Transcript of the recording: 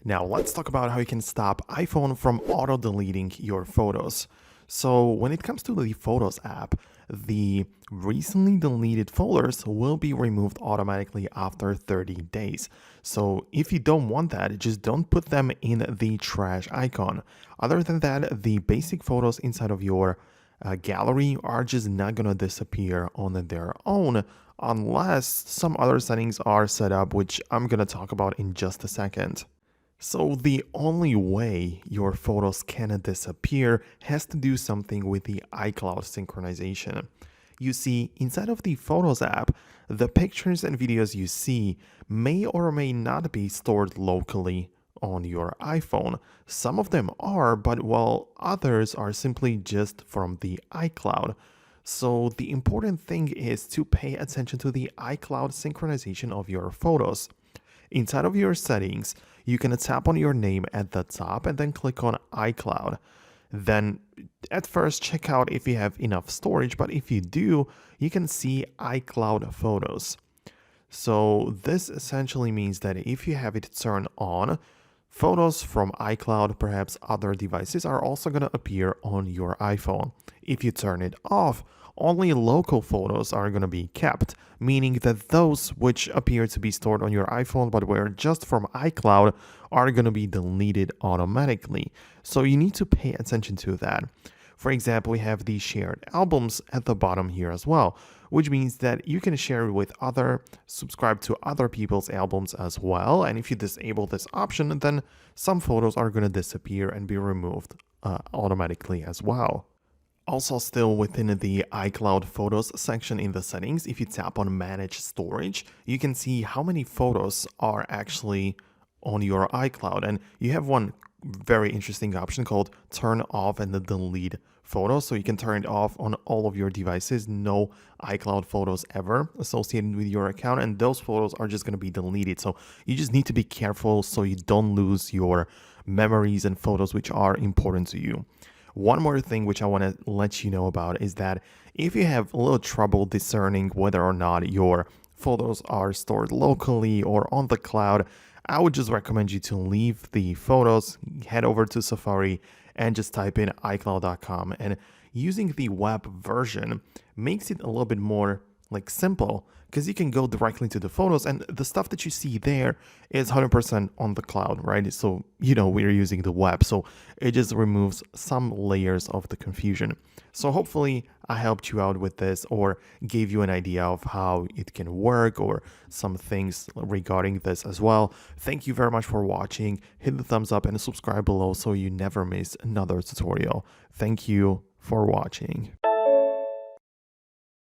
Now let's talk about how you can stop iPhone from auto-deleting your photos. So when it comes to the Photos app, the recently deleted folders will be removed automatically after 30 days. So if you don't want that, just don't put them in the trash icon. Other than that, the basic photos inside of your gallery are just not gonna disappear on their own unless some other settings are set up, which I'm gonna talk about in just a second. So the only way your photos can disappear has to do something with the iCloud synchronization. You see, inside of the Photos app, the pictures and videos you see may or may not be stored locally on your iPhone. Some of them are, but while others are simply just from the iCloud. So the important thing is to pay attention to the iCloud synchronization of your photos. Inside of your settings, you can tap on your name at the top and then click on iCloud. Then at first check out if you have enough storage, but if you do, you can see iCloud photos. So this essentially means that if you have it turned on, photos from iCloud, perhaps other devices, are also going to appear on your iPhone. If you turn it off, only local photos are going to be kept, meaning that those which appear to be stored on your iPhone but were just from iCloud are going to be deleted automatically. So you need to pay attention to that. For example, we have the shared albums at the bottom here as well, which means that you can share with subscribe to other people's albums as well. And if you disable this option, then some photos are going to disappear and be removed automatically as well. Also, still within the iCloud Photos section in the settings, if you tap on Manage Storage, you can see how many photos are actually on your iCloud. And you have one very interesting option called Turn Off and Delete Photos. So you can turn it off on all of your devices, no iCloud photos ever associated with your account. And those photos are just going to be deleted. So you just need to be careful so you don't lose your memories and photos which are important to you. One more thing which I want to let you know about is that if you have a little trouble discerning whether or not your photos are stored locally or on the cloud, I would just recommend you to leave the photos, head over to Safari, and just type in iCloud.com. And using the web version makes it a little bit more simple, because you can go directly to the photos and the stuff that you see there is 100% on the cloud, right? So, we're using the web, so it just removes some layers of the confusion. So hopefully I helped you out with this or gave you an idea of how it can work or some things regarding this as well. Thank you very much for watching. Hit the thumbs up and subscribe below so you never miss another tutorial. Thank you for watching.